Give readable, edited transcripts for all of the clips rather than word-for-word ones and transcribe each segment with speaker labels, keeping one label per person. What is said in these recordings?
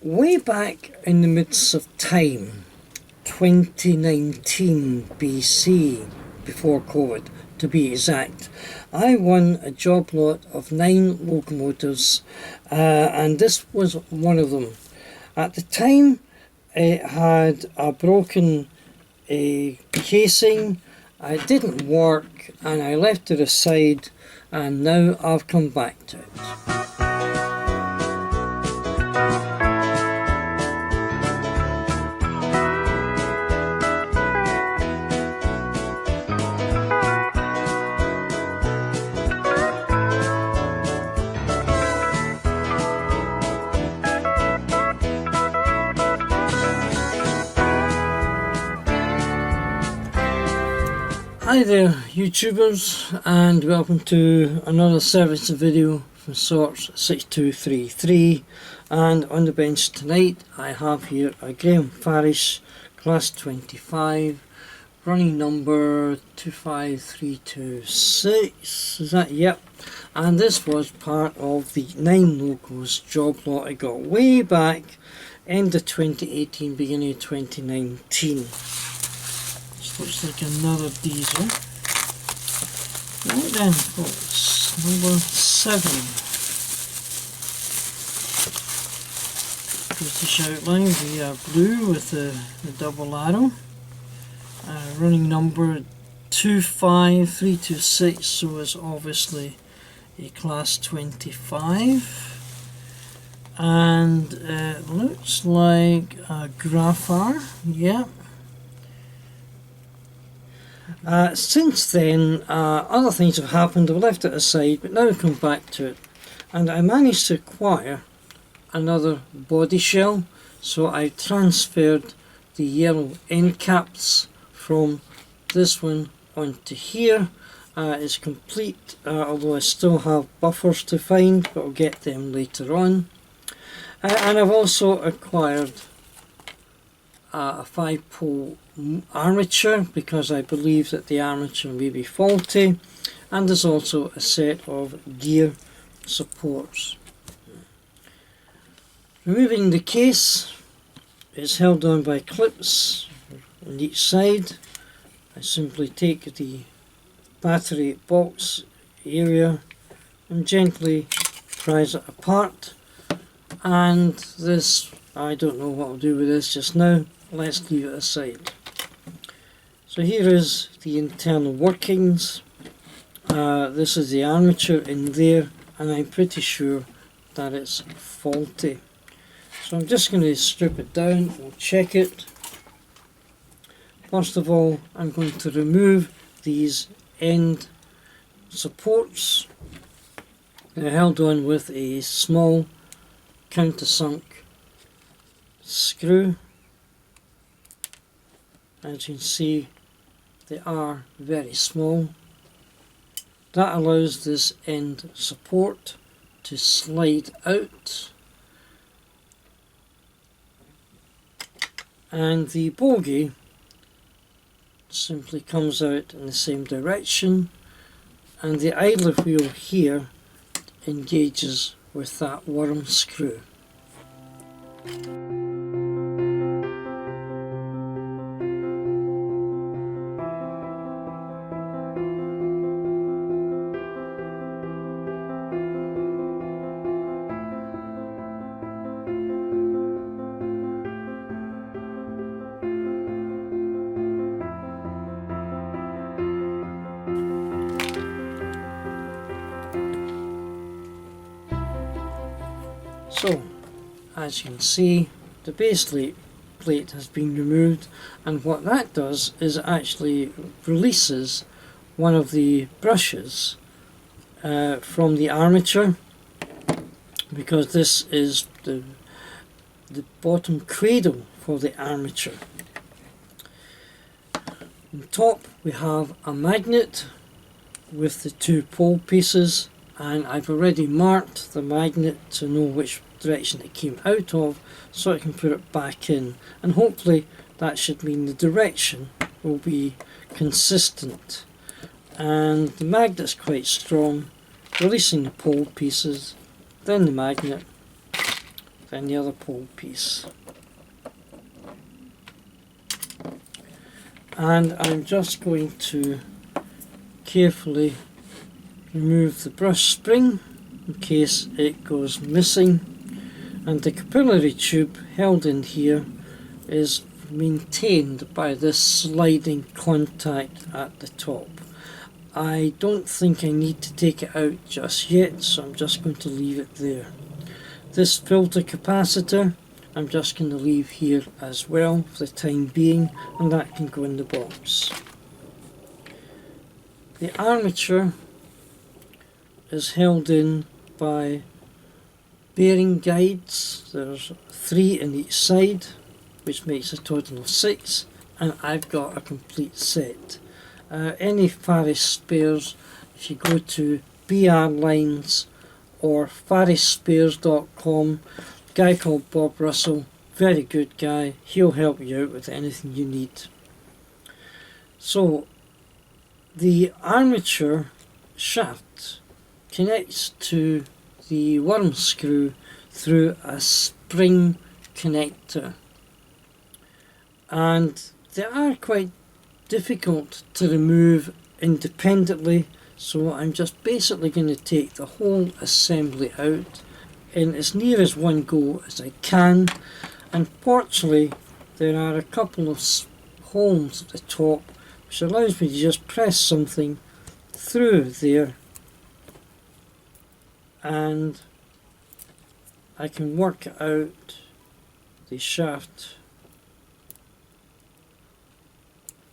Speaker 1: Way back in the midst of time, 2019 BC, before COVID to be exact, I won a job lot of 9 locomotives, and this was one of them. At the time it had a broken casing, it didn't work, and I left it aside, and now I've come back to it. Hi there YouTubers, and welcome to another service video from Sorts 6233. And on the bench tonight I have here a Graham Farish class 25, running number 25326, is that? Yep. And this was part of the 9 locos job lot I got way back end of 2018, beginning of 2019. Looks like another diesel. Right then, folks, number 7. British outline, we are blue with the double arrow. Running number 25326, so it's obviously a class 25. And it looks like a graphar, yeah. Since then, other things have happened. I've left it aside, but now I've come back to it, and I managed to acquire another body shell. So I transferred the yellow end caps from this one onto here. It's complete, although I still have buffers to find, but I'll get them later on. And I've also acquired a 5-pole armature, because I believe that the armature may be faulty, and there's also a set of gear supports. Removing the case is held on by clips on each side. I simply take the battery box area and gently prise it apart, and this, I don't know what I'll do with this just now. Let's leave it aside. So here is the internal workings. This is the armature in there, and I'm pretty sure that it's faulty. So I'm just going to strip it down, we'll check it. First of all, I'm going to remove these end supports. They're held on with a small countersunk screw. As you can see, they are very small. That allows this end support to slide out, and the bogie simply comes out in the same direction, and the idler wheel here engages with that worm screw. So, as you can see, the base plate has been removed, and what that does is actually releases one of the brushes from the armature, because this is the bottom cradle for the armature. On top we have a magnet with the 2 pole pieces, and I've already marked the magnet to know which direction it came out of, so I can put it back in, and hopefully that should mean the direction will be consistent. And the magnet's quite strong, releasing the pole pieces, then the magnet, than the other pole piece. And I'm just going to carefully remove the brush spring in case it goes missing, and the capillary tube held in here is maintained by this sliding contact at the top. I don't think I need to take it out just yet, so I'm just going to leave it there. This filter capacitor I'm just going to leave here as well for the time being, and that can go in the box. The armature is held in by bearing guides. There's 3 in each side, which makes a total of 6, and I've got a complete set. Any Faris spares, if you go to BR Lines or farisspares.com, guy called Bob Russell, very good guy, he'll help you out with anything you need. So the armature shaft connects to the worm screw through a spring connector, and they are quite difficult to remove independently, so I'm just basically going to take the whole assembly out in as near as one go as I can. Unfortunately, there are a couple of holes at the top which allows me to just press something through there and I can work out the shaft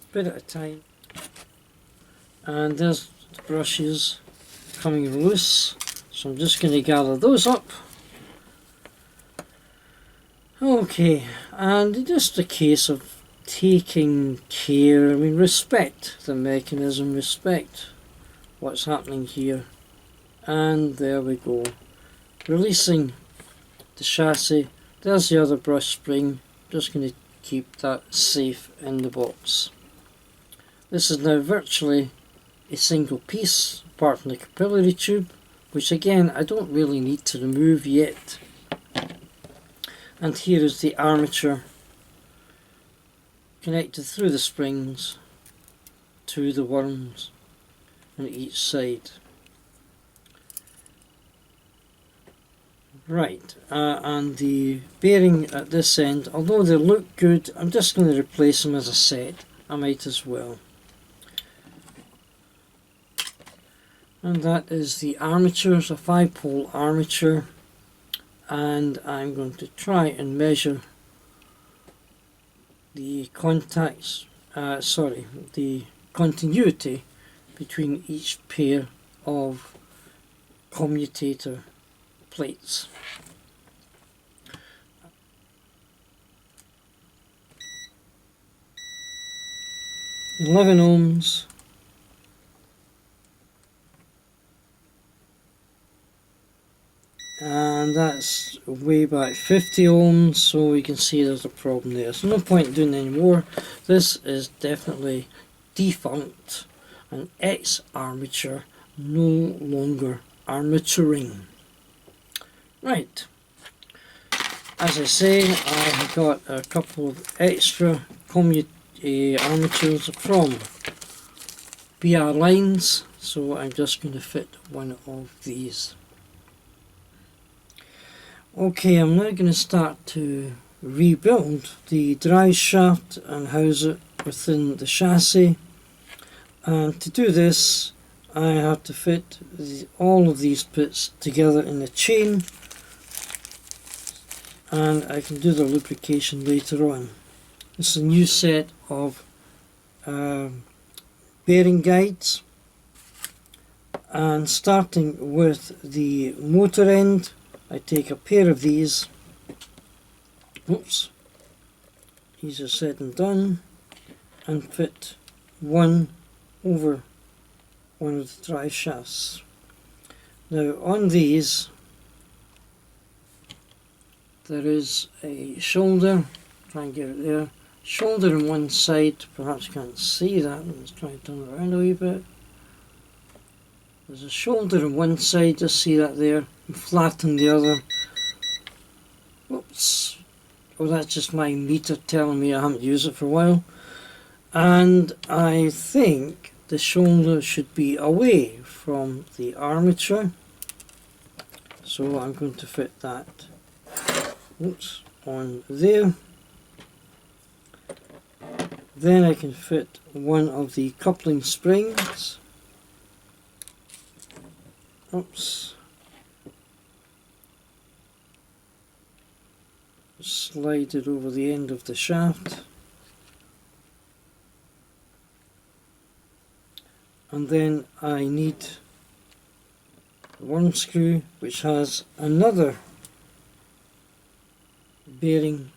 Speaker 1: a bit at a time. And there's the brushes coming loose, so I'm just going to gather those up. Okay, and just a case of taking care. I mean, respect the mechanism, respect what's happening here. And there we go, releasing the chassis. There's the other brush spring. Just going to keep that safe in the box. This is now virtually a single piece, apart from the capillary tube, which again I don't really need to remove yet. And here is the armature connected through the springs to the worms on each side. Right, and the bearing at this end, although they look good, I'm just going to replace them as a set. I might as well. And that is the armature. It's a 5-pole armature, and I'm going to try and measure the contacts, the continuity between each pair of commutator plates. $11 ohms. And that's way back 50 ohms, so you can see there's a problem there. So no point doing any more. This is definitely defunct, an ex-armature, no longer armaturing. Right, as I say, I have got a couple of extra armatures from BR Lines, so I'm just going to fit one of these. Okay, I'm now going to start to rebuild the drive shaft and house it within the chassis. And to do this, I have to fit all of these bits together in a chain, and I can do the lubrication later on. This is a new set of bearing guides, and starting with the motor end, I take a pair of these. Oops, easier said than done, and fit one over one of the drive shafts. Now on these there is a shoulder, try and get it there, shoulder on one side, perhaps you can't see that, let's try and turn it around a wee bit. There's a shoulder on one side, just see that there, and flat on the other. Oh, that's just my meter telling me I haven't used it for a while. And I think the shoulder should be away from the armature, so I'm going to fit that on there. Then I can fit one of the coupling springs. Slide it over the end of the shaft. And then I need one screw which has another bearing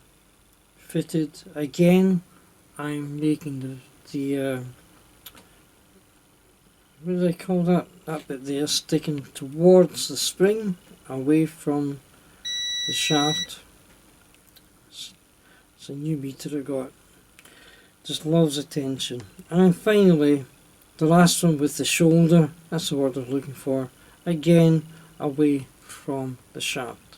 Speaker 1: fitted. Again, I'm making the what do they call that? That bit there sticking towards the spring, away from the shaft. It's a new meter I got. Just loves attention. And finally, the last one with the shoulder, that's the word I'm looking for, again away from the shaft.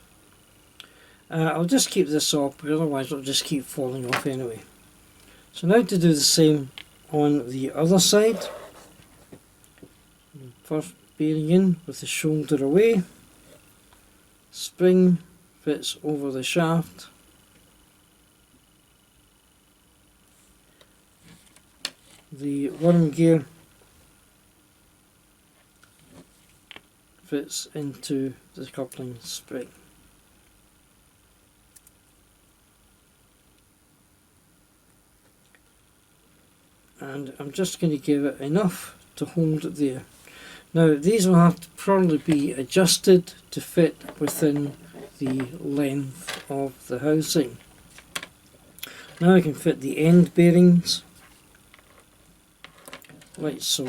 Speaker 1: I'll just keep this off, because otherwise it'll just keep falling off anyway. So now to do the same on the other side. First bearing in with the shoulder away, spring fits over the shaft. The worm gear fits into the coupling spring. And I'm just going to give it enough to hold it there. Now these will have to probably be adjusted to fit within the length of the housing. Now I can fit the end bearings like so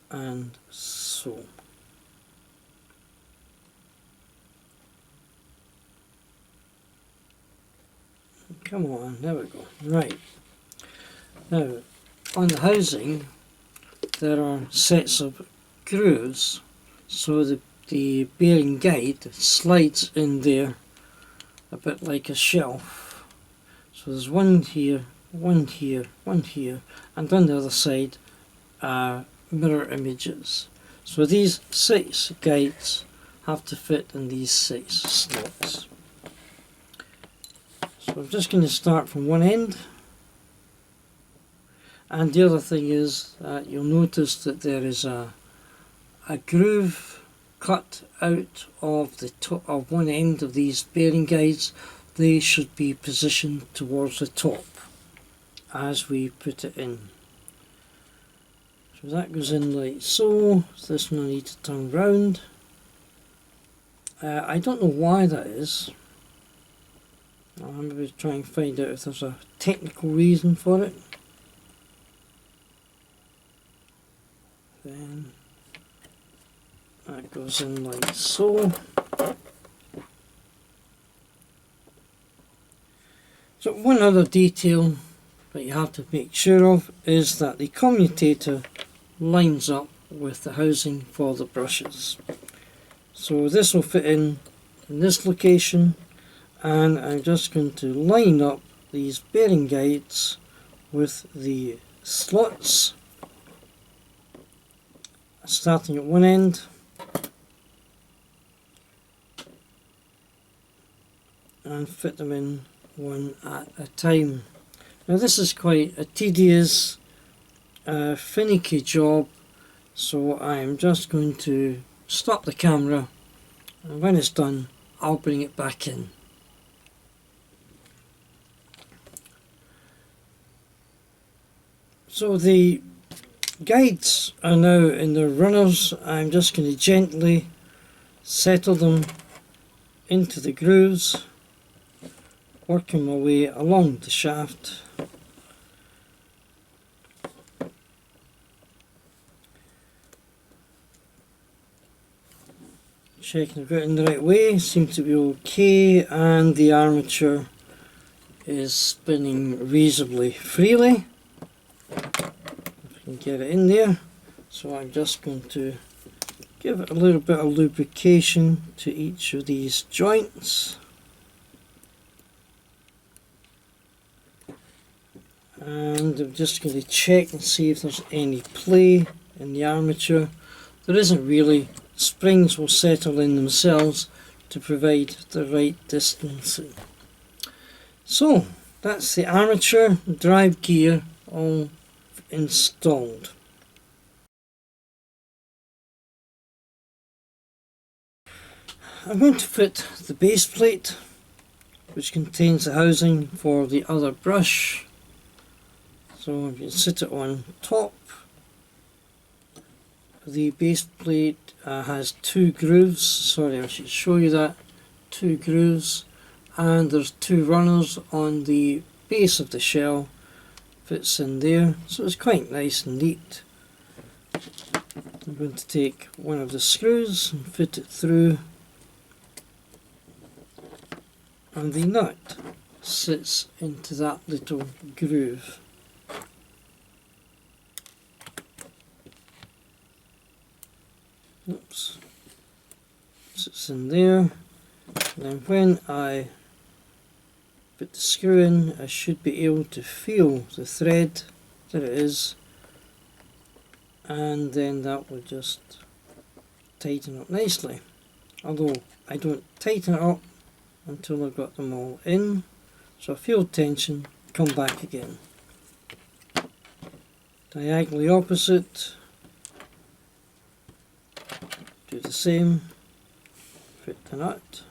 Speaker 1: and so. Come on, there we go. Right. Now, on the housing, there are sets of grooves, so the bearing guide slides in there a bit like a shelf. So there's one here, one here, one here, and on the other side are mirror images. So these 6 guides have to fit in these 6 slots. So I'm just going to start from one end, and the other thing is that you'll notice that there is a groove cut out of the top of one end of these bearing guides. They should be positioned towards the top as we put it in. So that goes in like so. This one I need to turn round. I don't know why that is. I'm going to try and find out if there's a technical reason for it. Then that goes in like so. So one other detail that you have to make sure of is that the commutator lines up with the housing for the brushes. So this will fit in this location, and I'm just going to line up these bearing guides with the slots, starting at one end and fit them in one at a time. Now this is quite a tedious, finicky job, so I'm just going to stop the camera, and when it's done I'll bring it back in. So the guides are now in the runners. I'm just going to gently settle them into the grooves, working my way along the shaft. Checking I've got it in the right way, seems to be okay, and the armature is spinning reasonably freely. Get it in there, so I'm just going to give it a little bit of lubrication to each of these joints. and I'm just going to check and see if there's any play in the armature. There isn't really. Springs will settle in themselves to provide the right distance. So that's the armature, drive gear all installed. I'm going to fit the base plate, which contains the housing for the other brush. So if you sit it on top, the base plate has 2 grooves. Sorry, I should show you that. 2 grooves, and there's 2 runners on the base of the shell. Fits in there, so it's quite nice and neat. I'm going to take one of the screws and fit it through, and the nut sits into that little groove. Oops, sits in there. And then when I put the screw in, I should be able to feel the thread. There it is, and then that will just tighten up nicely. Although I don't tighten it up until I've got them all in, so I feel tension, come back again. Diagonally opposite, do the same, fit the nut.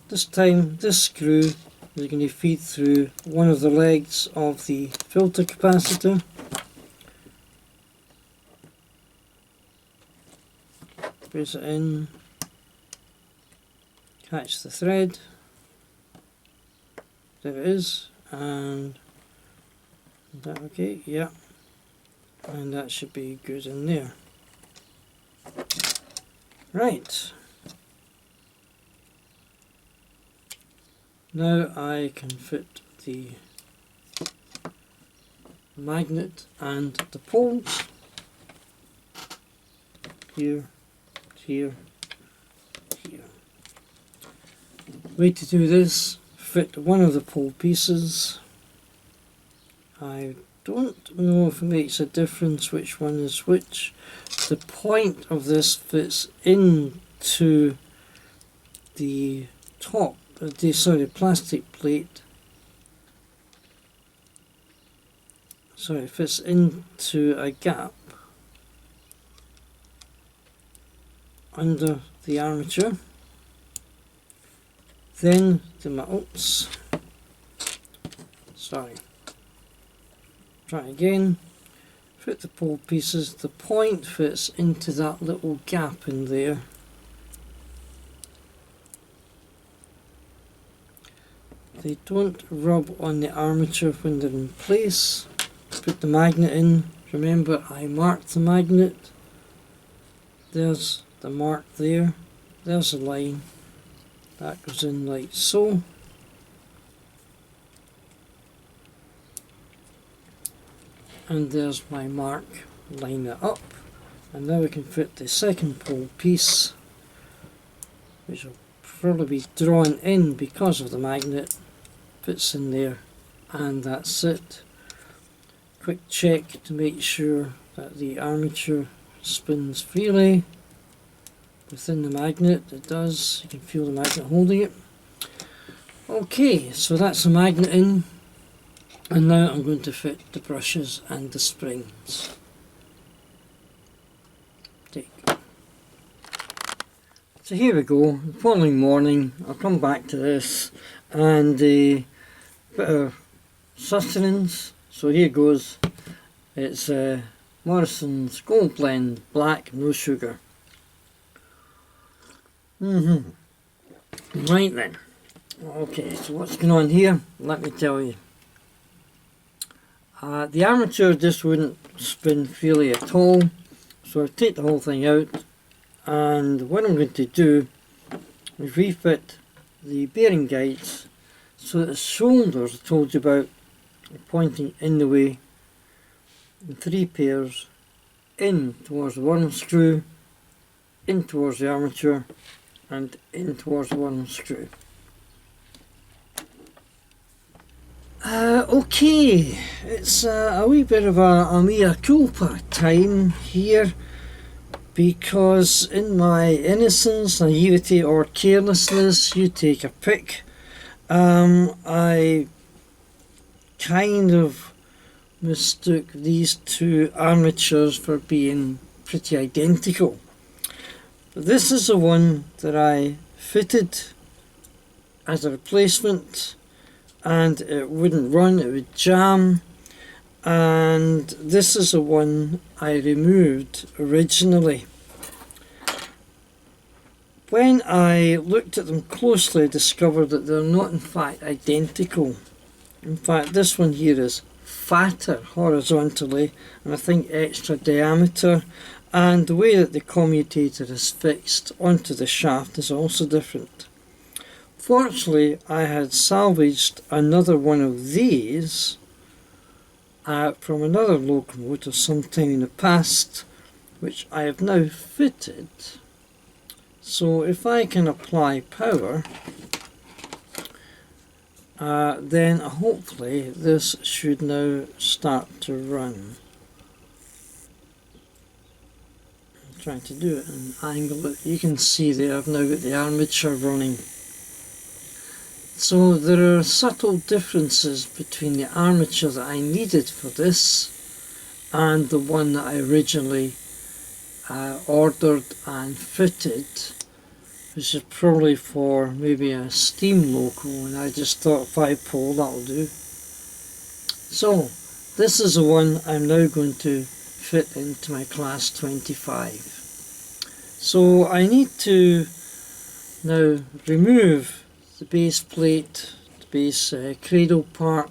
Speaker 1: This time this screw is going to feed through one of the legs of the filter capacitor. Press it in, catch the thread, there it is, and is that okay? Yeah, and that should be good in there. Right, now I can fit the magnet and the poles here, here, here. Way to do this: fit one of the pole pieces. I don't know if it makes a difference which one is which. The point of this fits into the top, the plastic plate. So it fits into a gap under the armature. Then try again. Fit the pole pieces. The point fits into that little gap in there. They don't rub on the armature when they're in place. Put the magnet in. Remember, I marked the magnet. There's the mark there. There's a line. That goes in like so. And there's my mark. Line it up. And now we can fit the second pole piece, which will probably be drawn in because of the magnet. Fits in there, and that's it. Quick check to make sure that the armature spins freely within the magnet. It does. You can feel the magnet holding it. Okay, so that's the magnet in, and now I'm going to fit the brushes and the springs. So here we go. The following morning I'll come back to this and bit of sustenance. So here goes. It's Morrison's Gold Blend Black, no sugar. Right then. Okay, so what's going on here? Let me tell you. The armature just wouldn't spin freely at all, so I'll take the whole thing out, and what I'm going to do is refit the bearing guides so that the shoulders I told you about are pointing in the way in 3 pairs, in towards the worm screw, in towards the armature, and in towards the worm screw. Okay, it's a wee bit of a mea culpa time here, because in my innocence, naivety or carelessness, you take a pick, I kind of mistook these two armatures for being pretty identical. But this is the one that I fitted as a replacement, and it wouldn't run, it would jam. And this is the one I removed originally. When I looked at them closely, I discovered that they're not in fact identical. In fact, this one here is fatter horizontally, and I think extra diameter, and the way that the commutator is fixed onto the shaft is also different. Fortunately, I had salvaged another one of these from another locomotive sometime in the past, which I have now fitted. So if I can apply power, then hopefully this should now start to run. I'm trying to do it and angle it. You can see there I've now got the armature running. So there are subtle differences between the armature that I needed for this and the one that I originally ordered and fitted, which is probably for maybe a steam loco, and I just thought 5-pole, that'll do. So this is the one I'm now going to fit into my class 25. So I need to now remove the base plate, the base cradle part,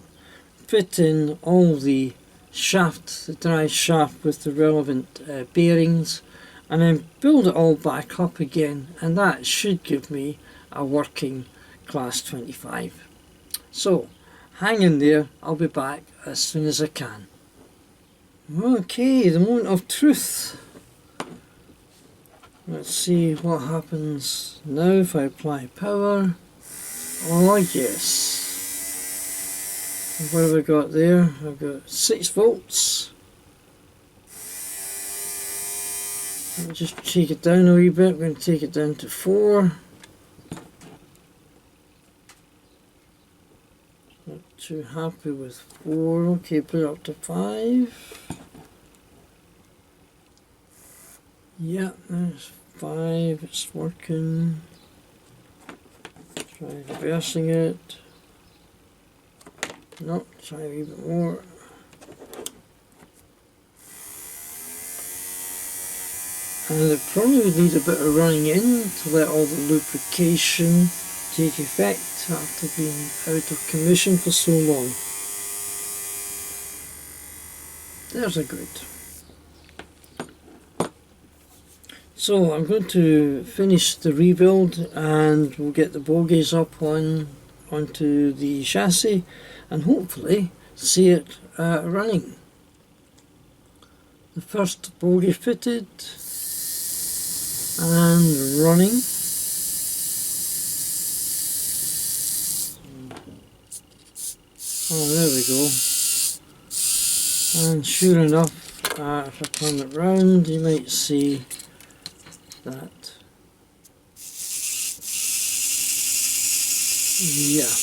Speaker 1: fit in all the shaft, the drive shaft with the relevant bearings, and then build it all back up again, and that should give me a working class 25. So hang in there, I'll be back as soon as I can. Okay, the moment of truth. Let's see what happens now if I apply power. Oh yes. What have I got there? I've got 6 volts. I'll just take it down a wee bit. I'm going to take it down to 4. Not too happy with 4. Okay, put it up to 5. Yeah, there's 5. It's working. Try reversing it. No, try a wee bit more. And it probably would need a bit of running in to let all the lubrication take effect after being out of commission for so long. There's a good. So I'm going to finish the rebuild, and we'll get the bogies up onto the chassis and hopefully see it running. The first bogie fitted and running. Oh, there we go. And sure enough, if I turn it round, you might see that. Yeah.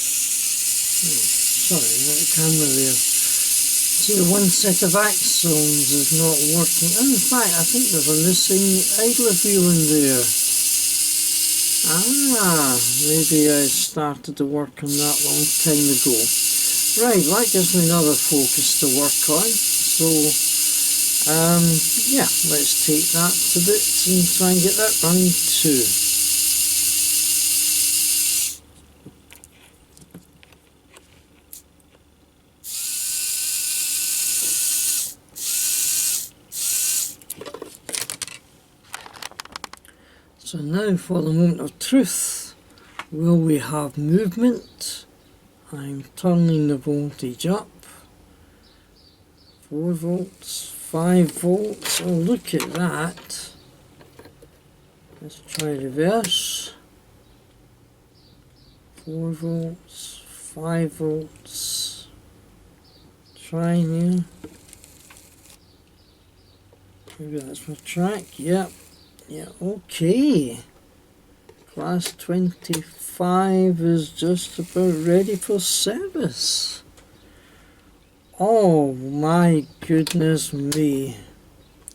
Speaker 1: Sorry, that camera there. See, the one set of axles is not working. In fact, I think there's a missing idler wheel in there. Maybe I started to work on that long time ago. Right, that gives me another focus to work on. So, yeah, let's take that to bits and try and get that running too. So now for the moment of truth. Will we have movement? I'm turning the voltage up. 4 volts, 5 volts. Oh, look at that. Let's try reverse. 4 volts, 5 volts. try here. Maybe that's my track. Yep. Yeah, okay. Class 25 is just about ready for service. Oh my goodness me.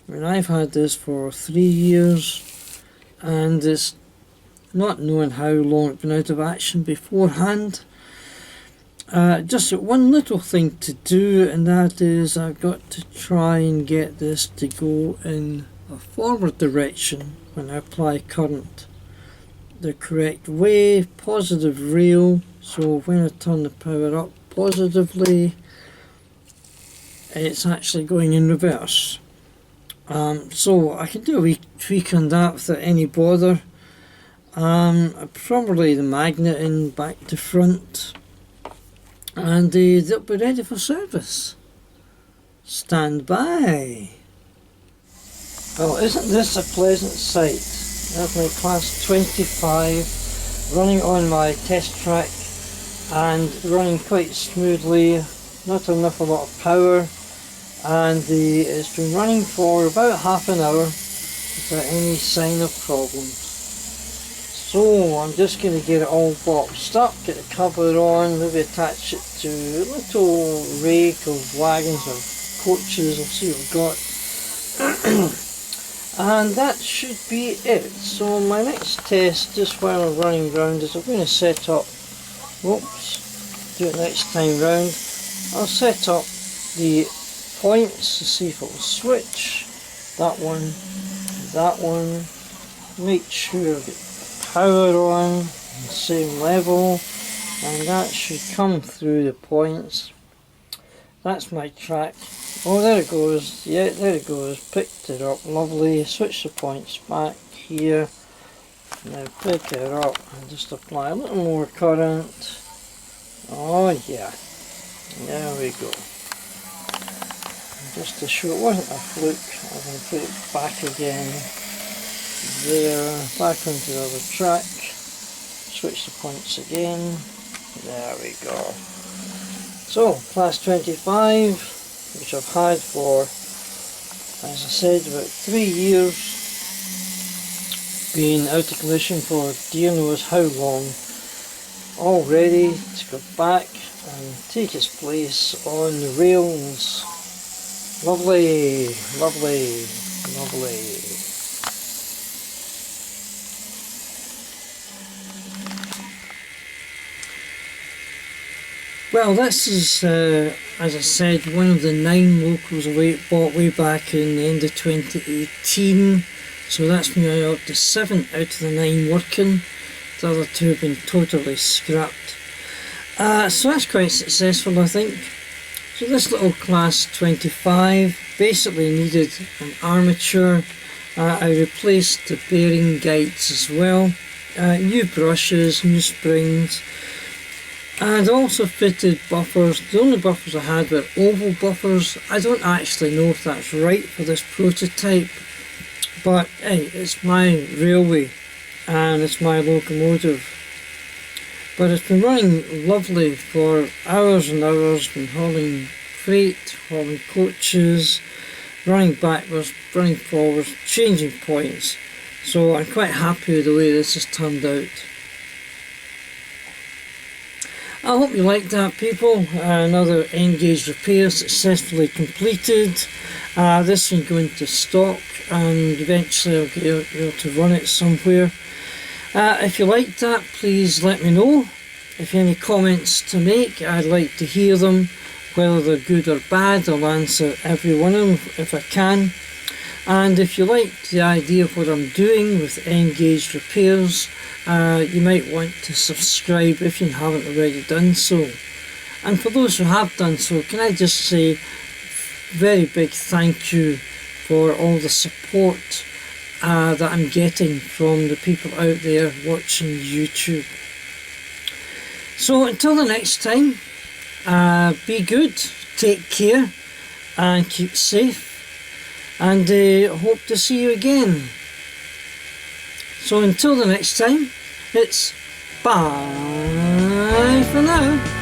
Speaker 1: I mean, I've had this for 3 years and it's not knowing how long it's been out of action beforehand. Just one little thing to do, and that is I've got to try and get this to go in a forward direction when I apply current. The correct way, positive rail, so when I turn the power up positively, it's actually going in reverse. So I can do a wee tweak on that without any bother. Probably the magnet in back to front, and they'll be ready for service. Stand by. Well, isn't this a pleasant sight? There's my class 25 running on my test track and running quite smoothly, not enough a lot of power, and it's been running for about half an hour without any sign of problems. So I'm just going to get it all boxed up, get the cover on, maybe attach it to a little rake of wagons or coaches, I'll see what I've got. And that should be it. So my next test, just while I'm running round, is I'm going to set up, whoops, do it next time round, I'll set up the points to see if it will switch, that one, make sure I get power on, the same level, and that should come through the points. That's my track. Oh, there it goes. Yeah, there it goes. Picked it up. Lovely. Switch the points back here. Now pick it up and just apply a little more current. Oh yeah. There we go. And just to show it wasn't a fluke, I'm going to put it back again. There. Back onto the other track. Switch the points again. There we go. So, class 25. Which I've had for, as I said, about 3 years, been out of commission for dear knows how long, all ready to go back and take its place on the rails. Lovely, lovely, lovely. Well, this is, as I said, one of the 9 locos I bought way back in the end of 2018. So that's me up to 7 out of the 9 working. The other 2 have been totally scrapped. So that's quite successful, I think. So this little class 25 basically needed an armature. I replaced the bearing guides as well. New brushes, new springs. And also fitted buffers. The only buffers I had were oval buffers. I don't actually know if that's right for this prototype, but hey, it's my railway and it's my locomotive. But it's been running lovely for hours and hours, been hauling freight, hauling coaches, running backwards, running forwards, changing points. So I'm quite happy with the way this has turned out. I hope you liked that, people. Another N-gauge repair successfully completed. This will go into stock and eventually I'll be able to run it somewhere. If you liked that, please let me know. If you have any comments to make, I'd like to hear them. Whether they're good or bad, I'll answer every one of them if I can. And if you like the idea of what I'm doing with N-gauge repairs, you might want to subscribe if you haven't already done so. And for those who have done so, can I just say very big thank you for all the support that I'm getting from the people out there watching YouTube. So until the next time, be good, take care and keep safe, and hope to see you again. So until the next time, it's bye for now.